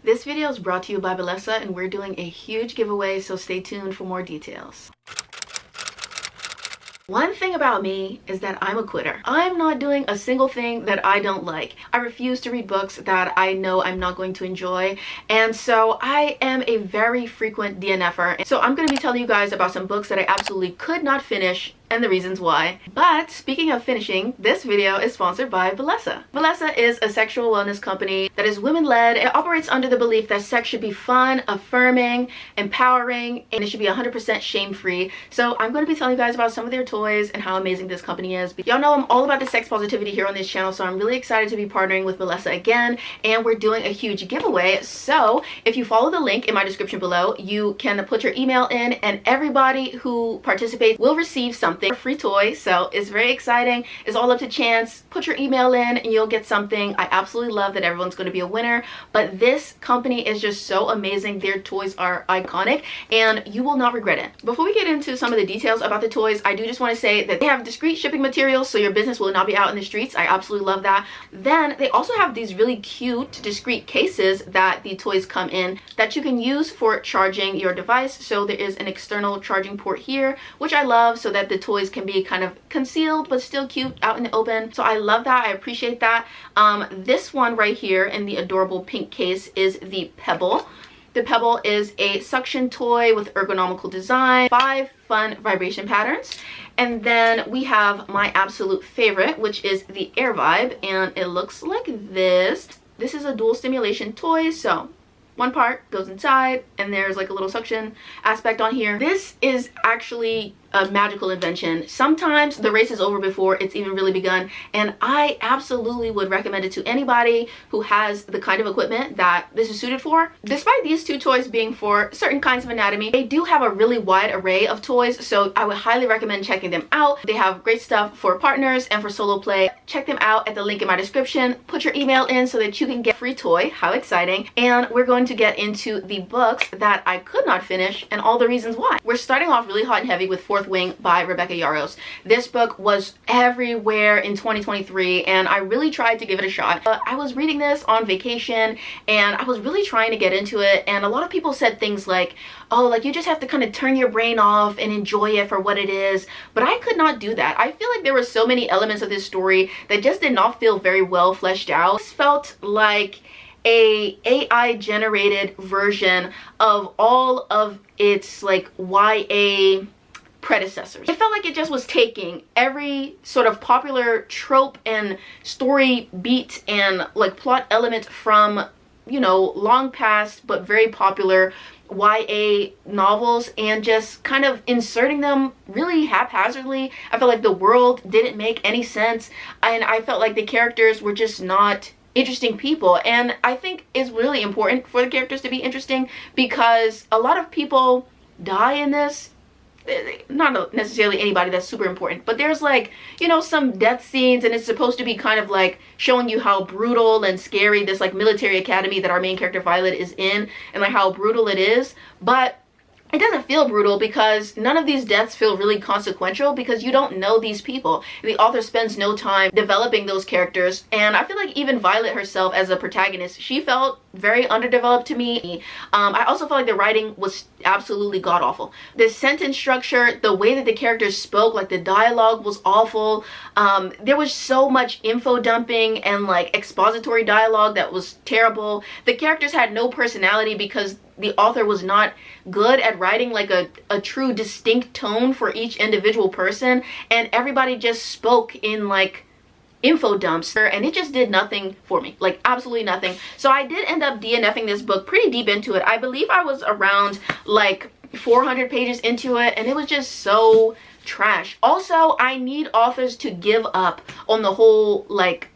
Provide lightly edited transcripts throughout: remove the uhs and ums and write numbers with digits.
This video is brought to you by Bessa, and we're doing a huge giveaway, so stay tuned for more details. One thing about me is that I'm a quitter. I'm not doing a single thing that I don't like. I refuse to read books that I know I'm not going to enjoy, and so I am a very frequent DNF'er. So I'm going to be telling you guys about some books that I absolutely could not finish and the reasons why. But speaking of finishing, this video is sponsored by Bessa. Bessa is a sexual wellness company that is women-led. It operates under the belief that sex should be fun, affirming, empowering, and it should be 100% shame-free. So I'm going to be telling you guys about some of their toys and how amazing this company is. Y'all know I'm all about the sex positivity here on this channel, so I'm really excited to be partnering with Bessa again, and we're doing a huge giveaway. So if you follow the link in my description below, you can put your email in, and everybody who participates will receive something, a free toy. So it's very exciting. It's all up to chance. Put your email in and you'll get something. I absolutely love that everyone's going to be a winner, but this company is just so amazing. Their toys are iconic and you will not regret it. Before we get into some of the details about the toys, I do just want to say that they have discreet shipping materials, so your business will not be out in the streets. I absolutely love that. Then they also have these really cute discreet cases that the toys come in that you can use for charging your device. So there is an external charging port here, which I love, so that the toys can be kind of concealed but still cute out in the open. So I love that. I appreciate that. This one right here in the adorable pink case is the Pebble. The Pebble is a suction toy with ergonomical design, 5 fun vibration patterns. And then we have my absolute favorite, which is the Air Vibe, and it looks like this. This is a dual stimulation toy, so one part goes inside and there's like a little suction aspect on here. This is actually a magical invention. Sometimes the race is over before it's even really begun, and I absolutely would recommend it to anybody who has the kind of equipment that this is suited for. Despite these two toys being for certain kinds of anatomy, they do have a really wide array of toys, so I would highly recommend checking them out. They have great stuff for partners and for solo play. Check them out at the link in my description. Put your email in so that you can get a free toy. How exciting. And we're going to get into the books that I could not finish and all the reasons why. We're starting off really hot and heavy with Fourth Wing by Rebecca Yarros. This book was everywhere in 2023 and I really tried to give it a shot. I was reading this on vacation and I was really trying to get into it, and a lot of people said things like, oh, like you just have to kind of turn your brain off and enjoy it for what it is. But I could not do that. I feel like there were so many elements of this story that just did not feel very well fleshed out. This felt like a AI generated version of all of its like YA predecessors. It felt like it just was taking every sort of popular trope and story beat and like plot element from, you know, long past but very popular YA novels and just kind of inserting them really haphazardly. I felt like the world didn't make any sense, and I felt like the characters were just not interesting people. And I think it's really important for the characters to be interesting because a lot of people die in this. Not necessarily anybody that's super important, but there's like, you know, some death scenes, and it's supposed to be kind of like showing you how brutal and scary this like military academy that our main character Violet is in, and like how brutal it is. But it doesn't feel brutal because none of these deaths feel really consequential because you don't know these people. The author spends no time developing those characters, and I feel like even Violet herself as a protagonist, she felt very underdeveloped to me. I also felt like the writing was absolutely god-awful. The sentence structure, the way that the characters spoke, like the dialogue was awful. There was so much info dumping and like expository dialogue that was terrible. The characters had no personality because the author was not good at writing like a true distinct tone for each individual person, and everybody just spoke in like info dumps, and it just did nothing for me, like absolutely nothing. So I did end up DNFing this book pretty deep into it. I believe I was around like 400 pages into it, and it was just so trash. Also, I need authors to give up on the whole like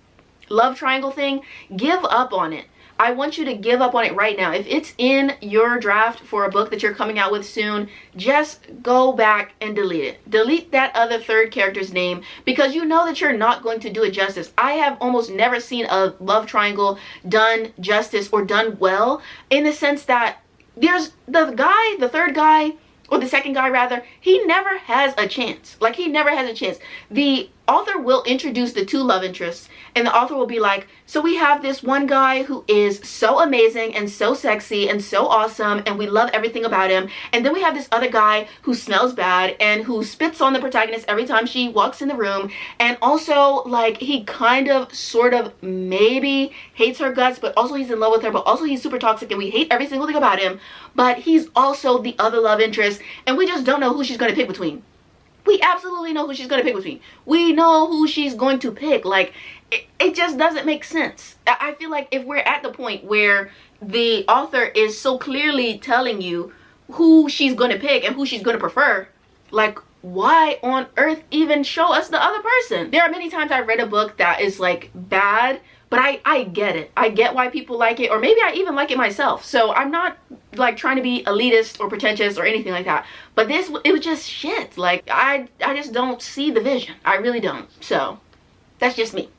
love triangle thing. Give up on it. I want you to give up on it right now. If it's in your draft for a book that you're coming out with soon, just go back and delete it. Delete that other third character's name because you know that you're not going to do it justice. I have almost never seen a love triangle done justice or done well, in the sense that there's the third guy, or the second guy rather, he never has a chance. Like, he never has a chance. The author will introduce the two love interests, and the author will be like, so we have this one guy who is so amazing and so sexy and so awesome and we love everything about him, and then we have this other guy who smells bad and who spits on the protagonist every time she walks in the room, and also like he kind of sort of maybe hates her guts, but also he's in love with her, but also he's super toxic and we hate every single thing about him, but he's also the other love interest and we just don't know who she's going to pick between. We absolutely know who she's going to pick between. We know who she's going to pick. Like, it just doesn't make sense. I feel like if we're at the point where the author is so clearly telling you who she's going to pick and who she's going to prefer, like, why on earth even show us the other person? There are many times I've read a book that is like bad, but I get it. I get why people like it, or maybe I even like it myself. So I'm not like trying to be elitist or pretentious or anything like that. But this, it was just shit. Like I just don't see the vision. I really don't. So that's just me.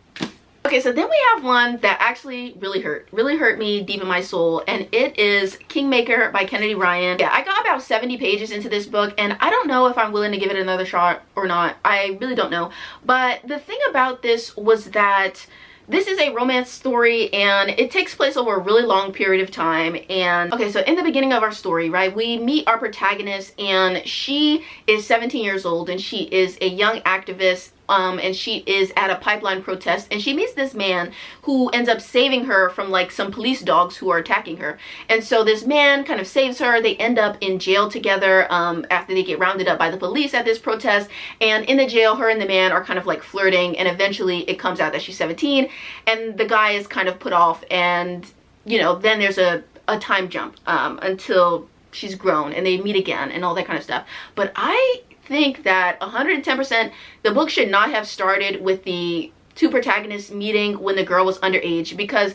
Okay, so then we have one that actually really hurt me deep in my soul, and it is Kingmaker by Kennedy Ryan. Yeah, I got about 70 pages into this book, and I don't know if I'm willing to give it another shot or not. I really don't know. But the thing about this was that this is a romance story and it takes place over a really long period of time. And okay, so in the beginning of our story, right, we meet our protagonist, and she is 17 years old and she is a young activist, and she is at a pipeline protest, and she meets this man who ends up saving her from like some police dogs who are attacking her. And so this man kind of saves her. They end up in jail together after they get rounded up by the police at this protest, and in the jail her and the man are kind of like flirting, and eventually it comes out that she's 17 and the guy is kind of put off, and you know, then there's a time jump until she's grown and they meet again and all that kind of stuff. But I think that 110% the book should not have started with the two protagonists meeting when the girl was underage, because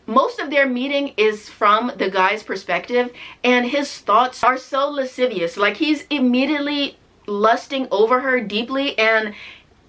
most of their meeting is from the guy's perspective and his thoughts are so lascivious. Like he's immediately lusting over her deeply, and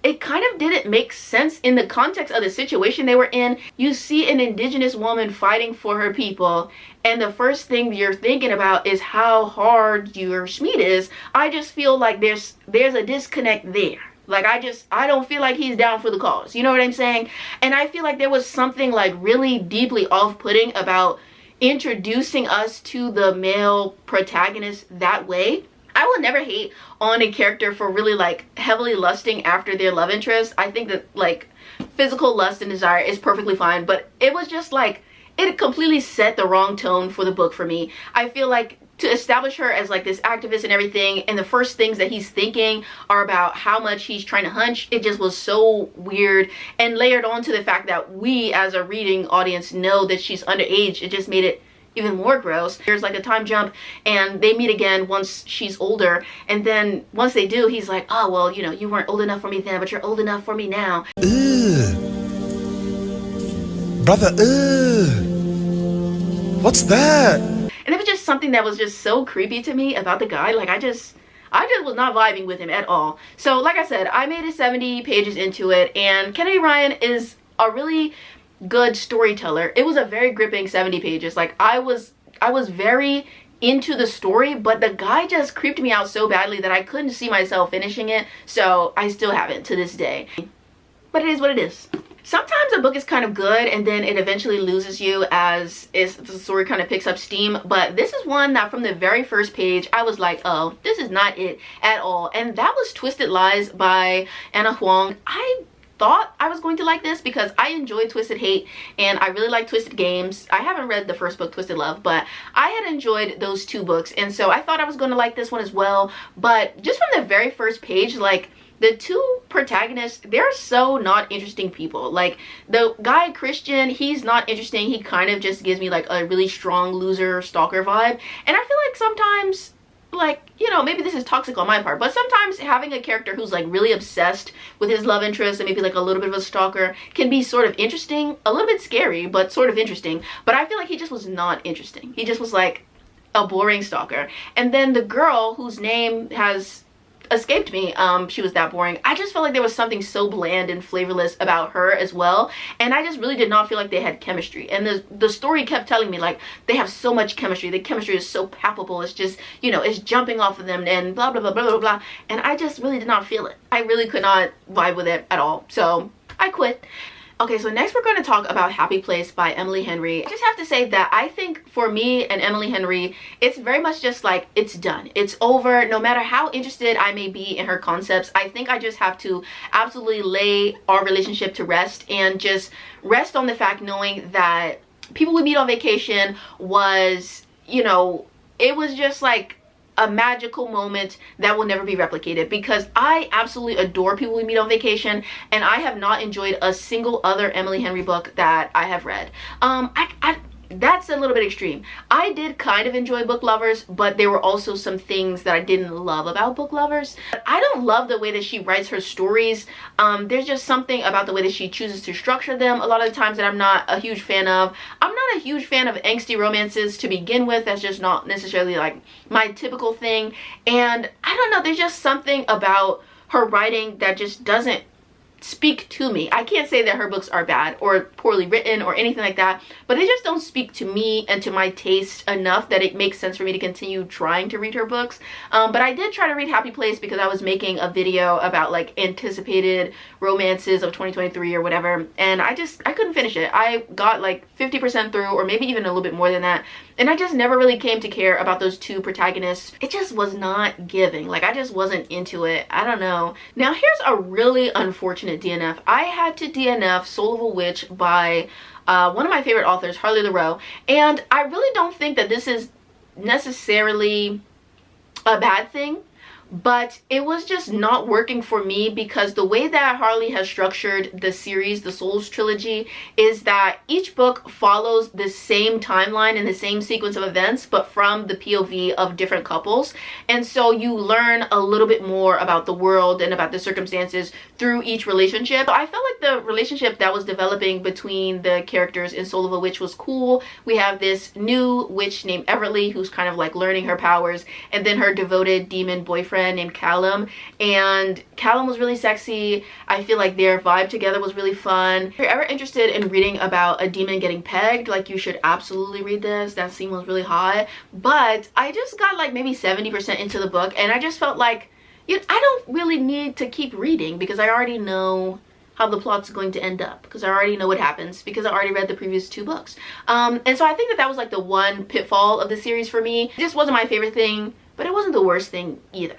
it kind of didn't make sense in the context of the situation they were in. You see an indigenous woman fighting for her people, and the first thing you're thinking about is how hard your Schmied is. I just feel like there's a disconnect there. Like I don't feel like he's down for the cause. You know what I'm saying? And I feel like there was something like really deeply off-putting about introducing us to the male protagonist that way. I will never hate on a character for really like heavily lusting after their love interest. I think that like physical lust and desire is perfectly fine, but it was just like, it completely set the wrong tone for the book for me. I feel like to establish her as like this activist and everything, and the first things that he's thinking are about how much he's trying to hunch, it just was so weird. And layered on to the fact that we as a reading audience know that she's underage, it just made it even more gross. There's like a time jump and they meet again once she's older, and then once they do, he's like, oh well, you know, you weren't old enough for me then, but you're old enough for me now. Ugh. Brother, ugh. What's that? And it was just something that was just so creepy to me about the guy. Like I just was not vibing with him at all. So like I said, I made it 70 pages into it, and Kennedy Ryan is a really good storyteller. It was a very gripping 70 pages. Like I was very into the story, but the guy just creeped me out so badly that I couldn't see myself finishing it. So I still haven't to this day. But it is what it is. Sometimes a book is kind of good and then it eventually loses you as the story kind of picks up steam. But this is one that from the very first page, I was like, oh, this is not it at all. And that was Twisted Lies by Anna Huang. I thought I was going to like this because I enjoyed Twisted Hate and I really like Twisted Games. I haven't read the first book, Twisted Love, but I had enjoyed those two books, and so I thought I was going to like this one as well. But just from the very first page, like the two protagonists, they're so not interesting people. Like the guy Christian, he's not interesting. He kind of just gives me like a really strong loser stalker vibe, and I feel like sometimes, like, you know, maybe this is toxic on my part, but sometimes having a character who's like really obsessed with his love interest and maybe like a little bit of a stalker can be sort of interesting, a little bit scary, but sort of interesting. But I feel like he just was not interesting. He just was like a boring stalker. And then the girl whose name has escaped me. She was that boring. I just felt like there was something so bland and flavorless about her as well, and I just really did not feel like they had chemistry. And the story kept telling me like they have so much chemistry, the chemistry is so palpable, it's just, you know, it's jumping off of them and blah blah blah blah blah blah, and I just really did not feel it. I really could not vibe with it at all, so I quit. Okay, so next we're going to talk about Happy Place by Emily Henry. I just have to say that I think for me and Emily Henry, it's very much just like, it's done. It's over. No matter how interested I may be in her concepts, I think I just have to absolutely lay our relationship to rest and just rest on the fact knowing that People We Meet on Vacation was, you know, it was just like a magical moment that will never be replicated, because I absolutely adore People We Meet on Vacation, and I have not enjoyed a single other Emily Henry book that I have read. That's a little bit extreme. I did kind of enjoy Book Lovers, but there were also some things that I didn't love about Book Lovers. I don't love the way that she writes her stories. There's just something about the way that she chooses to structure them a lot of the times that I'm not a huge fan of. I'm not a huge fan of angsty romances to begin with. That's just not necessarily like my typical thing. And I don't know, there's just something about her writing that just doesn't speak to me. I can't say that her books are bad or poorly written or anything like that, but they just don't speak to me and to my taste enough that it makes sense for me to continue trying to read her books. But I did try to read Happy Place because I was making a video about like anticipated romances of 2023 or whatever, and I couldn't finish it. I got like 50% through, or maybe even a little bit more than that, and I just never really came to care about those two protagonists. It just was not giving. Like, I just wasn't into it. I don't know. Now, here's a really unfortunate DNF. I had to DNF Soul of a Witch by one of my favorite authors, Harley LaRoe, and I really don't think that this is necessarily a bad thing, but it was just not working for me, because the way that Harley has structured the series, the Souls trilogy, is that each book follows the same timeline and the same sequence of events, but from the POV of different couples. And so you learn a little bit more about the world and about the circumstances through each relationship. I felt like the relationship that was developing between the characters in Soul of a Witch was cool. We have this new witch named Everly who's kind of like learning her powers, and then her devoted demon boyfriend named Callum, and Callum was really sexy. I feel like their vibe together was really fun. If you're ever interested in reading about a demon getting pegged, like, you should absolutely read this. That scene was really hot, but I just got like maybe 70% into the book, and I just felt like, I don't really need to keep reading because I already know how the plot's going to end up, because I already know what happens, because I already read the previous two books. And so I think that that was like the one pitfall of the series for me. It just wasn't my favorite thing, but it wasn't the worst thing either.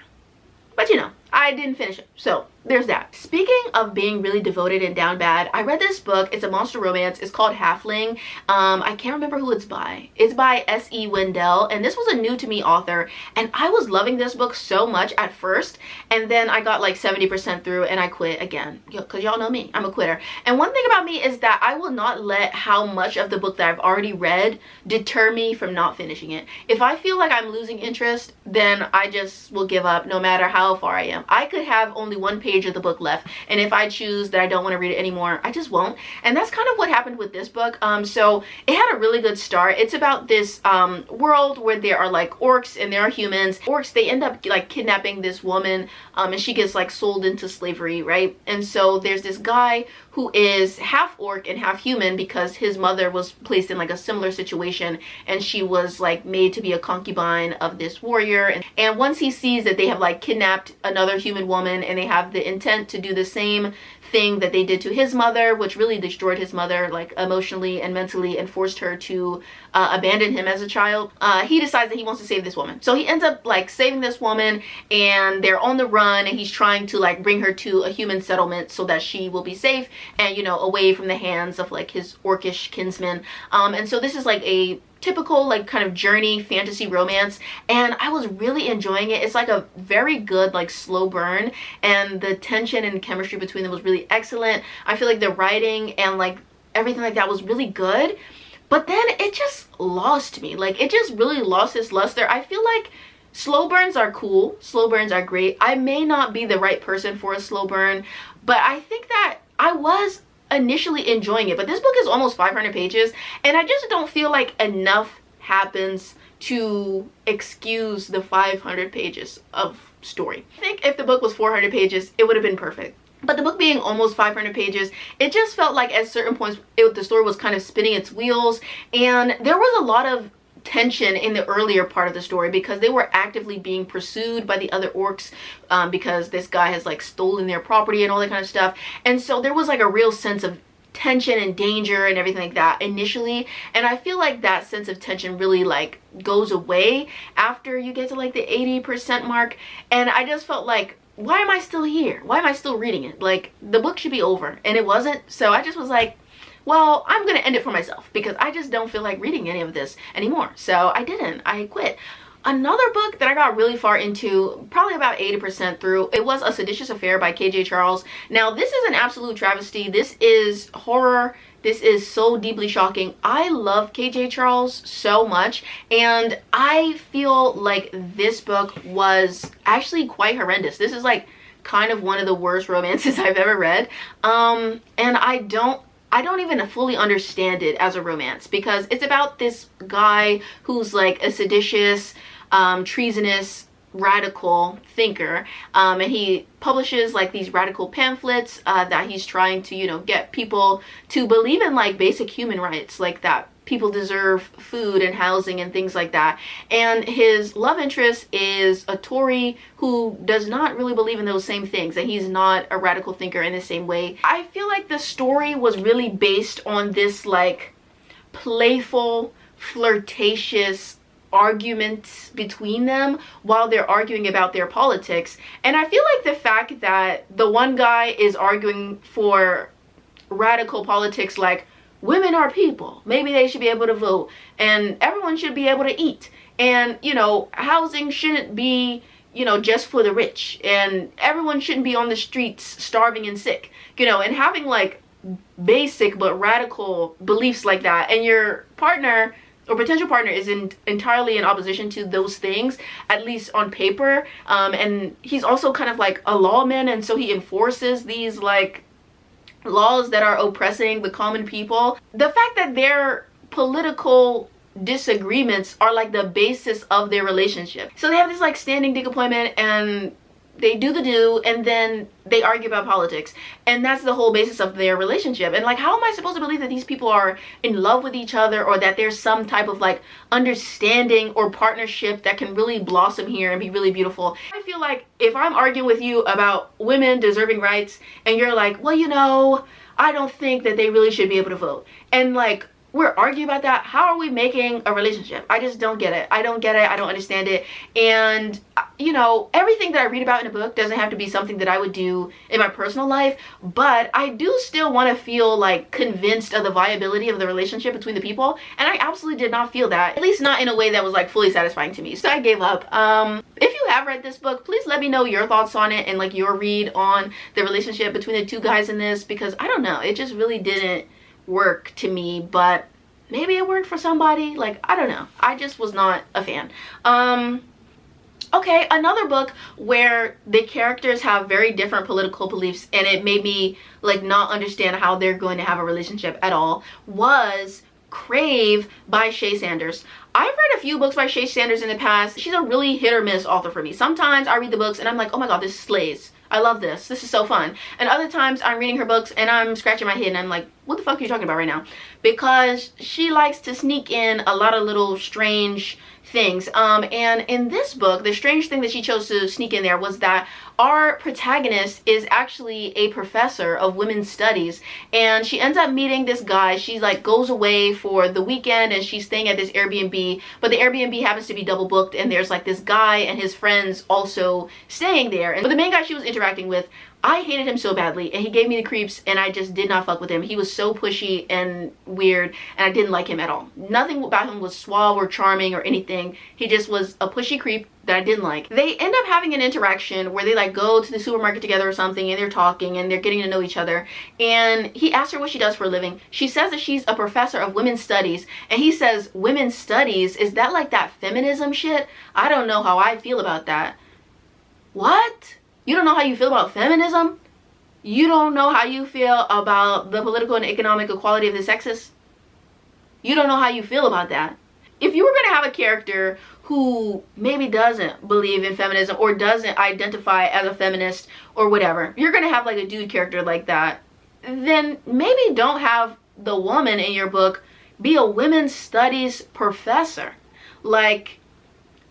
But you know, I didn't finish it, so there's that. Speaking of being really devoted and down bad, I read this book. It's a monster romance. It's called Halfling. I can't remember who it's by. It's by S.E. Wendell, and this was a new to me author, and I was loving this book so much at first, and then I got like 70% through and I quit again, because y'all know me, I'm a quitter. And one thing about me is that I will not let how much of the book that I've already read deter me from not finishing it. If I feel like I'm losing interest, then I just will give up no matter how far I am. I could have only one page of the book left, and if I choose that I don't want to read it anymore, I just won't. And that's kind of what happened with this book. So it had a really good start. It's about this world where there are like orcs and there are humans. Orcs, they end up like kidnapping this woman, and she gets like sold into slavery, right? And so there's this guy who is half orc and half human, because his mother was placed in like a similar situation, and she was like made to be a concubine of this warrior. And once he sees that they have like kidnapped another human woman, and they have the intent to do the same thing that they did to his mother, which really destroyed his mother like emotionally and mentally, and forced her to abandon him as a child, he decides that he wants to save this woman. So he ends up like saving this woman, and they're on the run, and he's trying to like bring her to a human settlement so that she will be safe and, you know, away from the hands of like his orcish kinsmen. And so this is like a typical like kind of journey fantasy romance, and I was really enjoying it. It's like a very good like slow burn, and the tension and chemistry between them was really excellent. I feel like the writing and like everything like that was really good, but then it just lost me. Like, it just really lost its luster. I feel like slow burns are cool, slow burns are great. I may not be the right person for a slow burn, but I think that I was initially enjoying it. But this book is almost 500 pages, and I just don't feel like enough happens to excuse the 500 pages of story. I think if the book was 400 pages, it would have been perfect. But the book being almost 500 pages, it just felt like at certain points the story was kind of spinning its wheels, and there was a lot of tension in the earlier part of the story because they were actively being pursued by the other orcs because this guy has like stolen their property and all that kind of stuff. And so there was like a real sense of tension and danger and everything like that initially, and I feel like that sense of tension really like goes away after you get to like the 80% mark. And I just felt like, why am I still here? Why am I still reading it? Like, the book should be over, and it wasn't. So I just was like, well, I'm gonna end it for myself because I just don't feel like reading any of this anymore. So I didn't. I quit. Another book that I got really far into, probably about 80% through, it was A Seditious Affair by K.J. Charles. Now, this is an absolute travesty. This is horror. This is so deeply shocking. I love K.J. Charles so much, and I feel like this book was actually quite horrendous. This is like kind of one of the worst romances I've ever read. And I don't even fully understand it as a romance because it's about this guy who's like a seditious, treasonous, radical thinker, and he publishes like these radical pamphlets that he's trying to, you know, get people to believe in like basic human rights, like that people deserve food and housing and things like that. And his love interest is a Tory who does not really believe in those same things, and he's not a radical thinker in the same way. I feel like the story was really based on this like playful, flirtatious arguments between them while they're arguing about their politics. And I feel like the fact that the one guy is arguing for radical politics like women are people, maybe they should be able to vote, and everyone should be able to eat, and, you know, housing shouldn't be, you know, just for the rich, and everyone shouldn't be on the streets starving and sick, you know, and having like basic but radical beliefs like that, and your partner or potential partner is entirely in opposition to those things, at least on paper, and he's also kind of like a lawman, and so he enforces these like laws that are oppressing the common people. The fact that their political disagreements are like the basis of their relationship. So they have this like standing dick appointment, and they do, and then they argue about politics, and that's the whole basis of their relationship. And like, how am I supposed to believe that these people are in love with each other, or that there's some type of like understanding or partnership that can really blossom here and be really beautiful? I feel like if I'm arguing with you about women deserving rights, and you're like, well, you know, I don't think that they really should be able to vote, and like we're arguing about that, how are we making a relationship? I just don't get it. I don't get it. I don't understand it. And, you know, everything that I read about in a book doesn't have to be something that I would do in my personal life, but I do still want to feel like convinced of the viability of the relationship between the people, and I absolutely did not feel that, at least not in a way that was like fully satisfying to me. So I gave up. If you have read this book, please let me know your thoughts on it and like your read on the relationship between the two guys in this, because I don't know, it just really didn't work to me, but maybe it worked for somebody. Like, I don't know, I just was not a fan. Okay, another book where the characters have very different political beliefs, and it made me like not understand how they're going to have a relationship at all, was Crave by Shay Sanders. I've read a few books by Shay Sanders in the past. She's a really hit or miss author for me. Sometimes I read the books and I'm like, oh my god, this slays. I love this. This is so fun. And other times I'm reading her books and I'm scratching my head and I'm like, what the fuck are you talking about right now? Because she likes to sneak in a lot of little strange things. And in this book, the strange thing that she chose to sneak in there was that our protagonist is actually a professor of women's studies, and she ends up meeting this guy. She's like goes away for the weekend and she's staying at this Airbnb, but the Airbnb happens to be double booked, and there's like this guy and his friends also staying there. And but the main guy she was interacting with, I hated him so badly, and he gave me the creeps, and I just did not fuck with him. He was so pushy and weird, and I didn't like him at all. Nothing about him was suave or charming or anything. He just was a pushy creep that I didn't like. They end up having an interaction where they like go to the supermarket together or something, and they're talking and they're getting to know each other, and he asks her what she does for a living. She says that she's a professor of women's studies, and he says, women's studies? Is that like that feminism shit? I don't know how I feel about that. What? You don't know how you feel about feminism? You don't know how you feel about the political and economic equality of the sexes? You don't know how you feel about that? if you were going to have a character who maybe doesn't believe in feminism or doesn't identify as a feminist or whatever, you're going to have like a dude character like that, then maybe don't have the woman in your book be a women's studies professor. Like,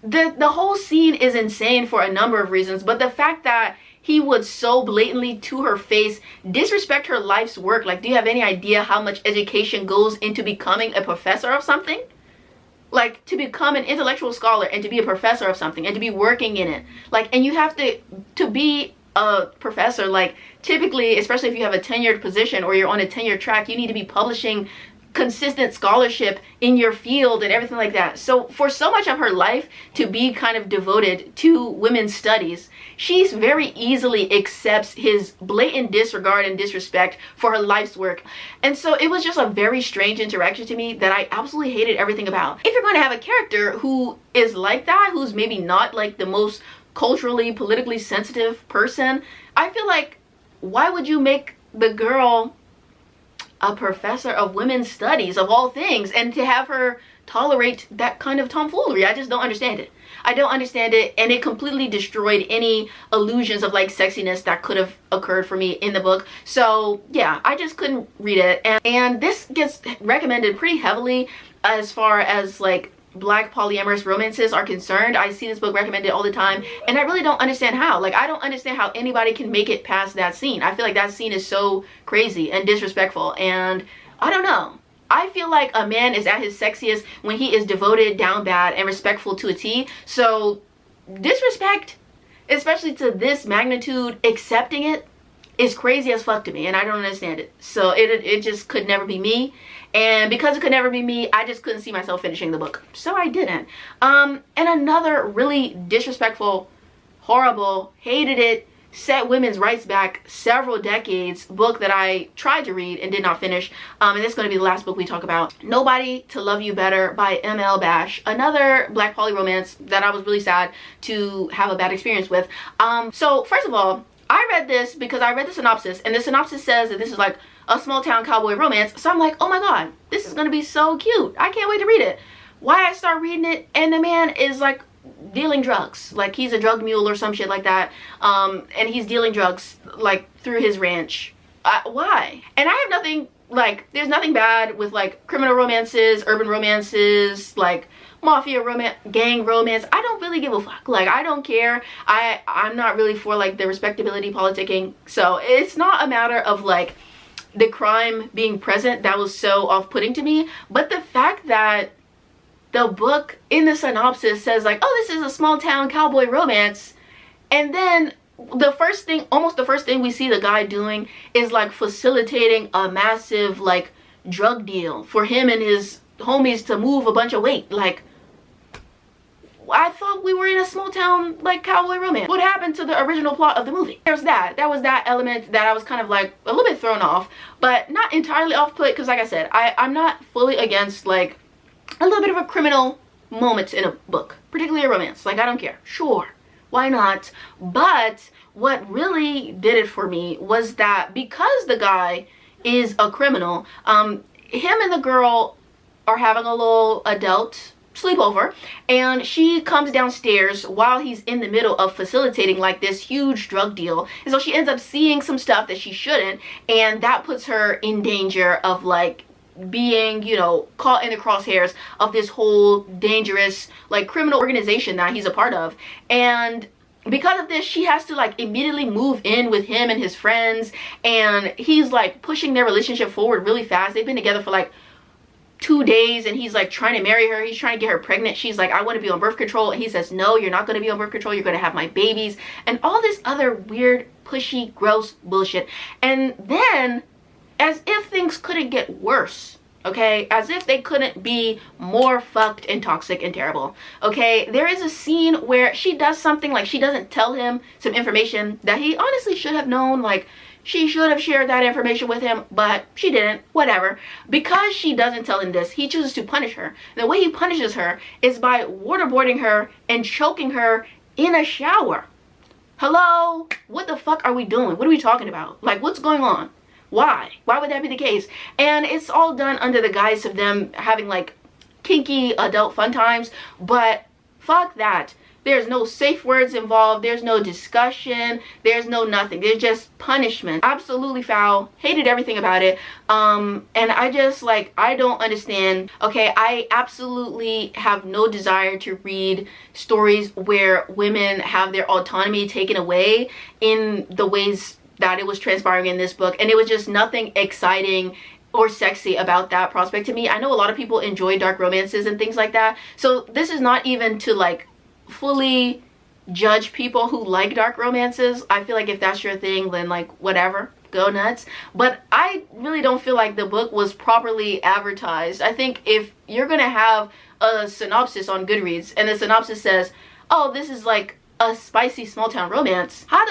the whole scene is insane for a number of reasons, but the fact that he would so blatantly to her face disrespect her life's work, like, do you have any idea how much education goes into becoming a professor of something? Like, to become an intellectual scholar and to be a professor of something and to be working in it, like, and you have to be a professor, like, typically, especially if you have a tenured position or you're on a tenured track, you need to be publishing consistent scholarship in your field and everything like that. So for so much of her life to be kind of devoted to women's studies, she's very easily accepts his blatant disregard and disrespect for her life's work. And so it was just a very strange interaction to me that I absolutely hated everything about. If you're going to have a character who is like that, who's maybe not like the most culturally, politically sensitive person, I feel like, why would you make the girl a professor of women's studies of all things, and to have her tolerate that kind of tomfoolery? I just don't understand it. I don't understand it, and it completely destroyed any illusions of like sexiness that could have occurred for me in the book. So yeah, I just couldn't read it. And this gets recommended pretty heavily as far as like Black polyamorous romances are concerned. I see this book recommended all the time, and I really don't understand how. Like, I don't understand how anybody can make it past that scene. I feel like that scene is so crazy and disrespectful, and I don't know. I feel like a man is at his sexiest when he is devoted, down bad, and respectful to a T. So disrespect, especially to this magnitude, accepting it, is crazy as fuck to me, and I don't understand it. So it just could never be me. And because it could never be me, I just couldn't see myself finishing the book. So I didn't. And another really disrespectful, horrible, hated it, set women's rights back several decades book that I tried to read and did not finish. And this is going to be the last book we talk about. Nobody to Love You Better by M.L. Bash. Another Black poly romance that I was really sad to have a bad experience with. So first of all, I read this because I read the synopsis, and the synopsis says that this is like a small town cowboy romance. So I'm like, oh my god, this is gonna be so cute. I can't wait to read it. Why I start reading it, and the man is like dealing drugs. Like, he's a drug mule or some shit like that. And he's dealing drugs like through his ranch. Why? And I have nothing, like, there's nothing bad with like criminal romances, urban romances, like mafia romance, gang romance. I don't really give a fuck. Like, I don't care. I'm not really for like the respectability politicking. So it's not a matter of like the crime being present that was so off-putting to me, but the fact that the book in the synopsis says like, oh, this is a small town cowboy romance, and then almost the first thing we see the guy doing is like facilitating a massive like drug deal for him and his homies to move a bunch of weight. Like, I thought we were in a small town like cowboy romance. What happened to the original plot of the movie? There's that. That was that element that I was kind of like a little bit thrown off, but not entirely off put, because like I said, I'm not fully against like a little bit of a criminal moment in a book, particularly a romance. Like, I don't care. Sure, why not? But what really did it for me was that because the guy is a criminal, him and the girl are having a little adult sleepover, and she comes downstairs while he's in the middle of facilitating like this huge drug deal, and so she ends up seeing some stuff that she shouldn't, and that puts her in danger of like being, you know, caught in the crosshairs of this whole dangerous like criminal organization that he's a part of. And because of this, she has to like immediately move in with him and his friends, and he's like pushing their relationship forward really fast. They've been together for like 2 days, and he's like trying to marry her. He's trying to get her pregnant. She's like, I want to be on birth control, and he says, no, you're not going to be on birth control, you're going to have my babies, and all this other weird, pushy, gross bullshit. And then, as if things couldn't get worse, okay, as if they couldn't be more fucked and toxic and terrible, okay, there is a scene where she does something, like she doesn't tell him some information that he honestly should have known. Like, she should have shared that information with him, but she didn't. Whatever. Because she doesn't tell him this, he chooses to punish her. And the way he punishes her is by waterboarding her and choking her in a shower. Hello? What the fuck are we doing? What are we talking about? Like, what's going on? Why? Why would that be the case? And it's all done under the guise of them having like kinky adult fun times, but fuck that. There's no safe words involved. There's no discussion. There's no nothing. There's just punishment. Absolutely foul. Hated everything about it. And I just, like, I don't understand. Okay, I absolutely have no desire to read stories where women have their autonomy taken away in the ways that it was transpiring in this book. And it was just nothing exciting or sexy about that prospect to me. I know a lot of people enjoy dark romances and things like that. So this is not even to, like, fully judge people who like dark romances. I feel like if that's your thing, then, like, whatever, go nuts. But I really don't feel like the book was properly advertised. I think if you're gonna have a synopsis on Goodreads and the synopsis says, oh, this is like a spicy small town romance, how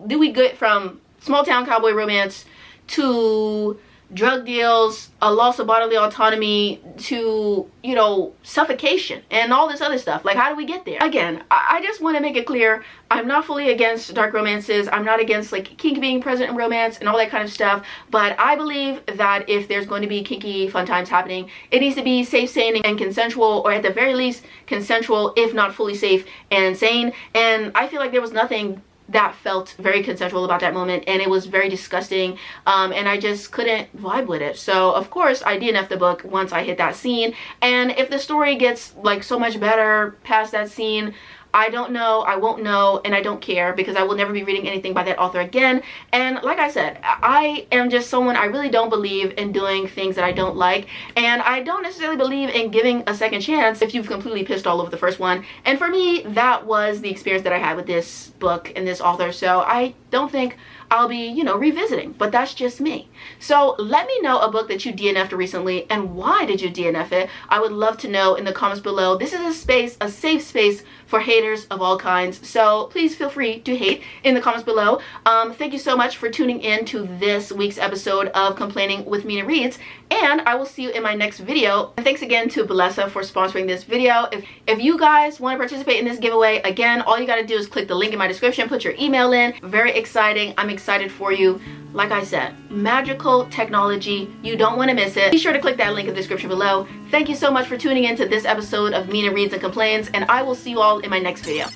do we get from small town cowboy romance to drug deals, a loss of bodily autonomy, to, you know, suffocation and all this other stuff? Like, how do we get there? Again, I just want to make it clear, I'm not fully against dark romances. I'm not against, like, kink being present in romance and all that kind of stuff, but I believe that if there's going to be kinky fun times happening, it needs to be safe, sane, and consensual, or at the very least consensual, if not fully safe and sane. And I feel like there was nothing that felt very consensual about that moment, and it was very disgusting, and I just couldn't vibe with it. So of course I DNF'd the book once I hit that scene, and if the story gets, like, so much better past that scene, I don't know, I won't know, and I don't care, because I will never be reading anything by that author again. And like I said, I am just someone, I really don't believe in doing things that I don't like, and I don't necessarily believe in giving a second chance if you've completely pissed all over the first one. And for me, that was the experience that I had with this book and this author, so I don't think I'll be, you know, revisiting, but that's just me. So let me know a book that you DNF'd recently, and why did you DNF it? I would love to know in the comments below. This is a space, a safe space for haters of all kinds, so please feel free to hate in the comments below. Thank you so much for tuning in to this week's episode of Complaining with Mina Reads, and I will see you in my next video. And thanks again to Bessa for sponsoring this video. If you guys want to participate in this giveaway, again, all you got to do is click the link in my description, put your email in. Very exciting. I'm excited for you. Like I said, magical technology. You don't want to miss it. Be sure to click that link in the description below. Thank you so much for tuning in to this episode of Mina Reads and Complains, and I will see you all in my next video.